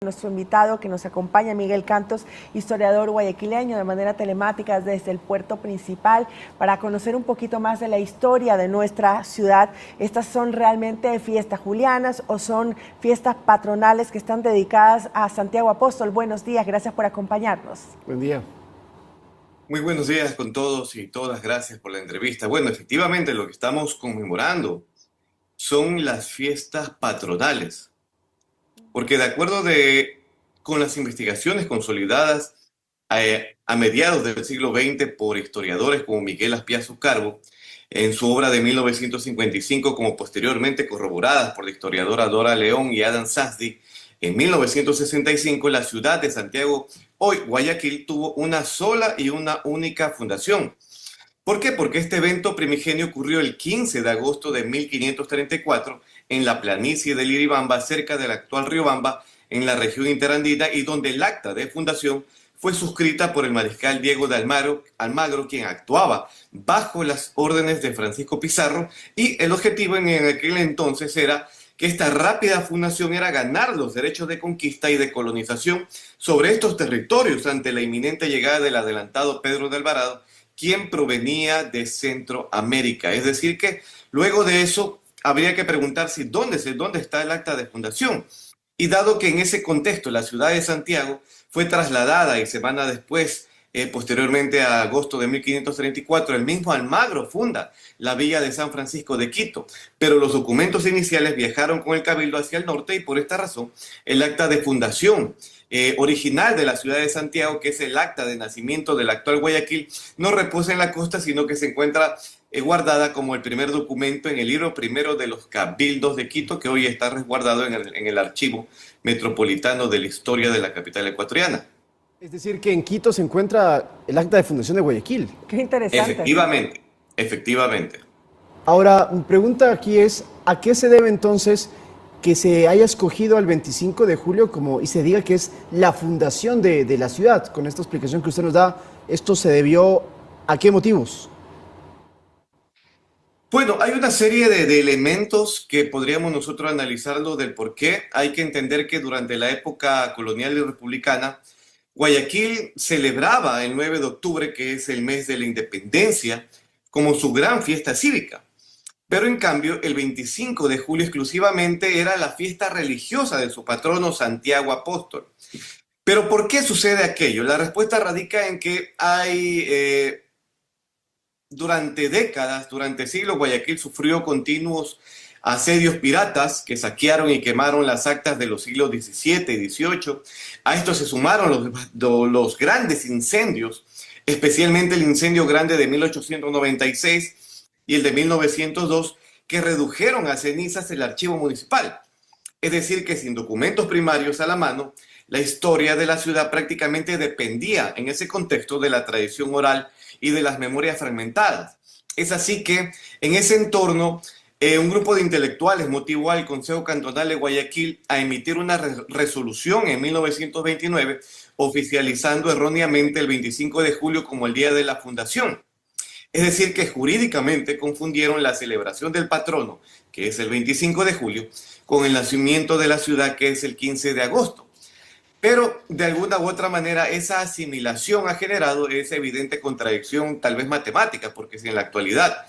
Nuestro invitado que nos acompaña, Miguel Cantos, historiador guayaquileño, de manera telemática desde el puerto principal, para conocer un poquito más de la historia de nuestra ciudad. ¿Estas son realmente fiestas julianas o son fiestas patronales que están dedicadas a Santiago Apóstol? Buenos días, gracias por acompañarnos. Buen día. Muy buenos días con todos y todas, gracias por la entrevista. Bueno, efectivamente lo que estamos conmemorando son las fiestas patronales, porque de acuerdo con las investigaciones consolidadas a mediados del siglo XX por historiadores como Miguel Aspiazu Carbo, en su obra de 1955, como posteriormente corroboradas por la historiadora Dora León y Adam Sasdi, en 1965 la ciudad de Santiago, hoy Guayaquil, tuvo una sola y una única fundación. ¿Por qué? Porque este evento primigenio ocurrió el 15 de agosto de 1534 en la planicie del Iribamba, cerca del actual Riobamba, en la región interandina, y donde el acta de fundación fue suscrita por el mariscal Diego de Almagro, quien actuaba bajo las órdenes de Francisco Pizarro, y el objetivo en aquel entonces era que esta rápida fundación era ganar los derechos de conquista y de colonización sobre estos territorios ante la inminente llegada del adelantado Pedro de Alvarado, quien provenía de Centroamérica. Es decir que luego de eso habría que preguntarse dónde está el acta de fundación. Y dado que en ese contexto la ciudad de Santiago fue trasladada y semana después, posteriormente a agosto de 1534, el mismo Almagro funda la villa de San Francisco de Quito, pero los documentos iniciales viajaron con el cabildo hacia el norte y por esta razón el acta de fundación original de la ciudad de Santiago, que es el acta de nacimiento del actual Guayaquil, no reposa en la costa, sino que se encuentra guardada como el primer documento en el libro primero de los cabildos de Quito, que hoy está resguardado en el archivo metropolitano de la historia de la capital ecuatoriana. Es decir, que en Quito se encuentra el acta de fundación de Guayaquil. Qué interesante. Efectivamente, efectivamente. Ahora, mi pregunta aquí es, ¿a qué se debe entonces que se haya escogido al 25 de julio y se diga que es la fundación de la ciudad? Con esta explicación que usted nos da, ¿esto se debió a qué motivos? Bueno, hay una serie de elementos que podríamos nosotros analizarlo del por qué. Hay que entender que durante la época colonial y republicana, Guayaquil celebraba el 9 de octubre, que es el mes de la independencia, como su gran fiesta cívica. Pero en cambio, el 25 de julio exclusivamente era la fiesta religiosa de su patrono Santiago Apóstol. Pero ¿por qué sucede aquello? La respuesta radica en que durante décadas, durante siglos, Guayaquil sufrió continuos asedios piratas que saquearon y quemaron las actas de los siglos XVII y XVIII. A esto se sumaron los grandes incendios, especialmente el incendio grande de 1896 y el de 1902, que redujeron a cenizas el archivo municipal. Es decir, que sin documentos primarios a la mano, la historia de la ciudad prácticamente dependía en ese contexto de la tradición oral y de las memorias fragmentadas. Es así que en ese entorno, un grupo de intelectuales motivó al Consejo Cantonal de Guayaquil a emitir una resolución en 1929, oficializando erróneamente el 25 de julio como el día de la fundación. Es decir, que jurídicamente confundieron la celebración del patrono, que es el 25 de julio, con el nacimiento de la ciudad, que es el 15 de agosto. Pero de alguna u otra manera esa asimilación ha generado esa evidente contradicción, tal vez matemática, porque si en la actualidad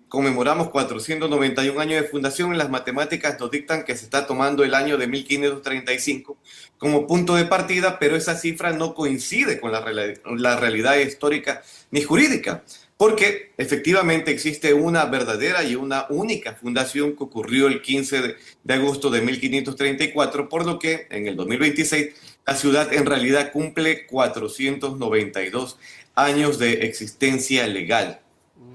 conmemoramos 491 años de fundación, en las matemáticas nos dictan que se está tomando el año de 1535 como punto de partida, pero esa cifra no coincide con la realidad histórica ni jurídica, porque efectivamente existe una verdadera y una única fundación que ocurrió el 15 de agosto de 1534, por lo que en el 2026 la ciudad en realidad cumple 492 años de existencia legal.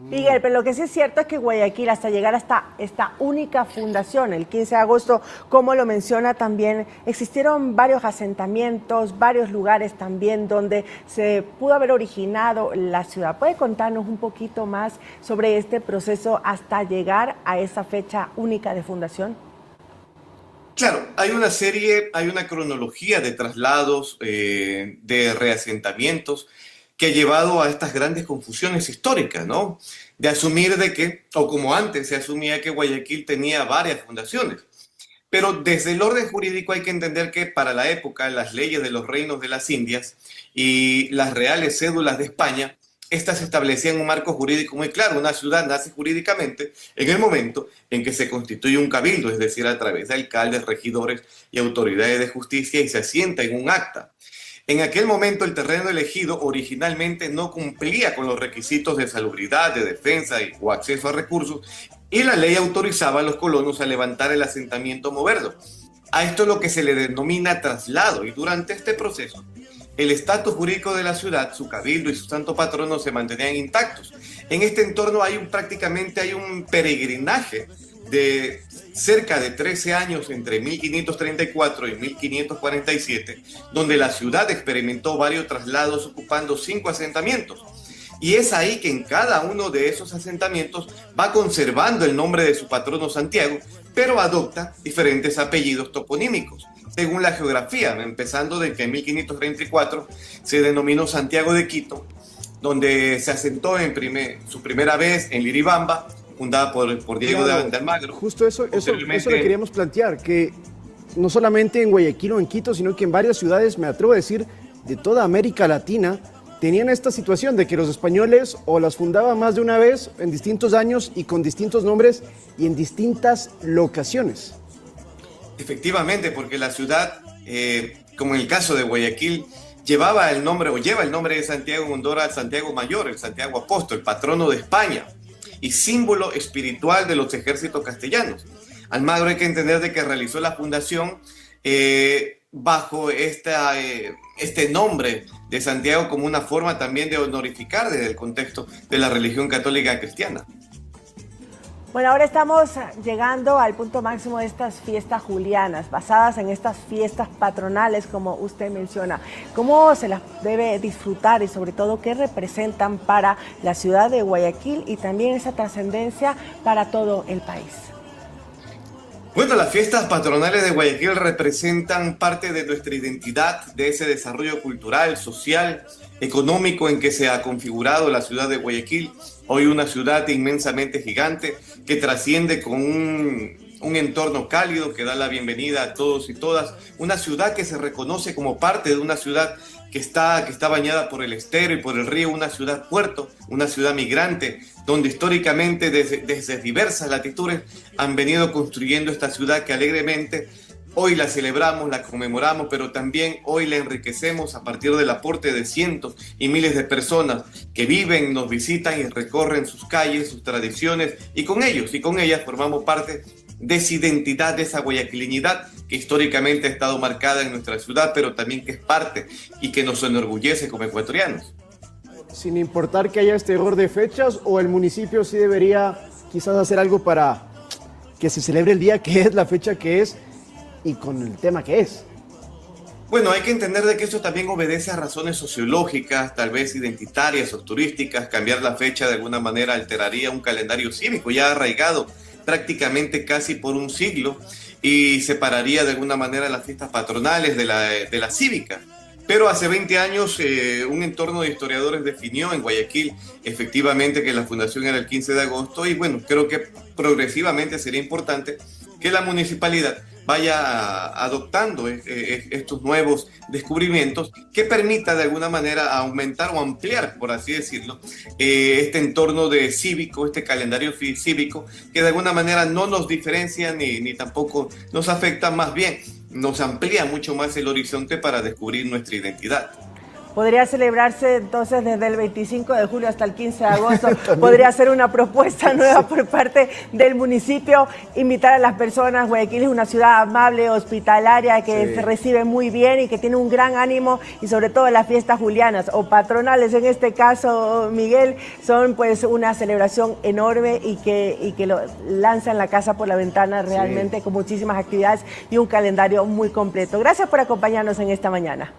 Miguel, pero lo que sí es cierto es que Guayaquil, hasta llegar hasta esta única fundación, el 15 de agosto, como lo menciona también, existieron varios asentamientos, varios lugares también donde se pudo haber originado la ciudad. ¿Puede contarnos un poquito más sobre este proceso hasta llegar a esa fecha única de fundación? Claro, hay una cronología de traslados, de reasentamientos, que ha llevado a estas grandes confusiones históricas, ¿no? De asumir de que, o como antes se asumía que Guayaquil tenía varias fundaciones. Pero desde el orden jurídico hay que entender que para la época las leyes de los reinos de las Indias y las reales cédulas de España, estas establecían un marco jurídico muy claro. Una ciudad nace jurídicamente en el momento en que se constituye un cabildo, es decir, a través de alcaldes, regidores y autoridades de justicia, y se asienta en un acta. En aquel momento el terreno elegido originalmente no cumplía con los requisitos de salubridad, de defensa o acceso a recursos, y la ley autorizaba a los colonos a levantar el asentamiento o moverlo. A esto es lo que se le denomina traslado, y durante este proceso el estatus jurídico de la ciudad, su cabildo y su santo patrono se mantenían intactos. En este entorno prácticamente hay un peregrinaje de cerca de 13 años entre 1534 y 1547, donde la ciudad experimentó varios traslados ocupando 5 asentamientos. Y es ahí que en cada uno de esos asentamientos va conservando el nombre de su patrono Santiago, pero adopta diferentes apellidos toponímicos, según la geografía, empezando de que en 1534 se denominó Santiago de Quito, donde se asentó su primera vez en Liribamba, fundada por Diego de Almagro. Justo eso le queríamos plantear, que no solamente en Guayaquil o en Quito, sino que en varias ciudades, me atrevo a decir, de toda América Latina, tenían esta situación de que los españoles o las fundaban más de una vez en distintos años y con distintos nombres y en distintas locaciones. Efectivamente, porque la ciudad, como en el caso de Guayaquil, lleva el nombre de Santiago en honor al Santiago Mayor, el Santiago Apóstol, patrono de España y símbolo espiritual de los ejércitos castellanos. Almagro, hay que entender de que realizó la fundación bajo este nombre de Santiago como una forma también de honorificar desde el contexto de la religión católica cristiana. Bueno, ahora estamos llegando al punto máximo de estas fiestas julianas, basadas en estas fiestas patronales, como usted menciona. ¿Cómo se las debe disfrutar y sobre todo qué representan para la ciudad de Guayaquil y también esa trascendencia para todo el país? Bueno, las fiestas patronales de Guayaquil representan parte de nuestra identidad, de ese desarrollo cultural, social, económico en que se ha configurado la ciudad de Guayaquil. Hoy una ciudad inmensamente gigante que trasciende con un entorno cálido que da la bienvenida a todos y todas. Una ciudad que se reconoce como parte de una ciudad que está bañada por el estero y por el río, una ciudad puerto, una ciudad migrante, donde históricamente desde diversas latitudes han venido construyendo esta ciudad que alegremente hoy la celebramos, la conmemoramos, pero también hoy la enriquecemos a partir del aporte de cientos y miles de personas que viven, nos visitan y recorren sus calles, sus tradiciones, y con ellos y con ellas formamos parte de esa identidad, de esa guayaquileñidad que históricamente ha estado marcada en nuestra ciudad, pero también que es parte y que nos enorgullece como ecuatorianos. Sin importar que haya este error de fechas, o el municipio sí debería quizás hacer algo para que se celebre el día que es, la fecha que es y con el tema que es. Bueno, hay que entender de que esto también obedece a razones sociológicas, tal vez identitarias o turísticas. Cambiar la fecha de alguna manera alteraría un calendario cívico ya arraigado prácticamente casi por un siglo y separaría de alguna manera las fiestas patronales de la cívica. Pero hace 20 años un entorno de historiadores definió en Guayaquil efectivamente que la fundación era el 15 de agosto y bueno, creo que progresivamente sería importante que la municipalidad vaya adoptando estos nuevos descubrimientos que permita de alguna manera aumentar o ampliar, por así decirlo, este entorno de cívico, este calendario cívico, que de alguna manera no nos diferencia ni tampoco nos afecta, más bien nos amplía mucho más el horizonte para descubrir nuestra identidad. Podría celebrarse entonces desde el 25 de julio hasta el 15 de agosto. Podría ser una propuesta nueva por parte del municipio, invitar a las personas. Guayaquil es una ciudad amable, hospitalaria, que se recibe muy bien y que tiene un gran ánimo, y sobre todo las fiestas julianas o patronales, en este caso, Miguel, son pues una celebración enorme y que lo lanzan la casa por la ventana realmente, con muchísimas actividades y un calendario muy completo. Gracias por acompañarnos en esta mañana.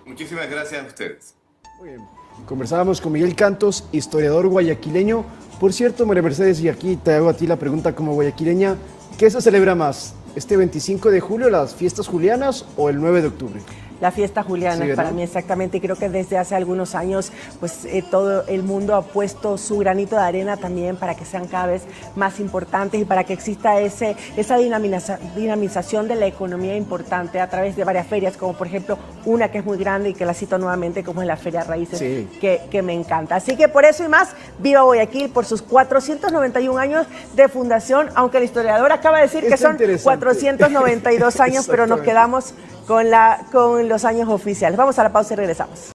Muchísimas gracias a ustedes. Muy bien. Conversábamos con Miguel Cantos, historiador guayaquileño. Por cierto, María Mercedes, y aquí te hago a ti la pregunta como guayaquileña, ¿qué se celebra más? ¿Este 25 de julio, las fiestas julianas, o el 9 de octubre? La fiesta juliana, Sí, ¿verdad? para mí exactamente, y creo que desde hace algunos años pues todo el mundo ha puesto su granito de arena también para que sean cada vez más importantes y para que exista esa dinamización de la economía importante a través de varias ferias, como por ejemplo una que es muy grande y que la cito nuevamente, como es la Feria Raíces, Sí. que me encanta. Así que por eso y más, viva Guayaquil por sus 491 años de fundación, aunque el historiador acaba de decir que Está son interesante. 492 años, pero nos Exactamente. quedamos con los años oficiales. Vamos a la pausa y regresamos.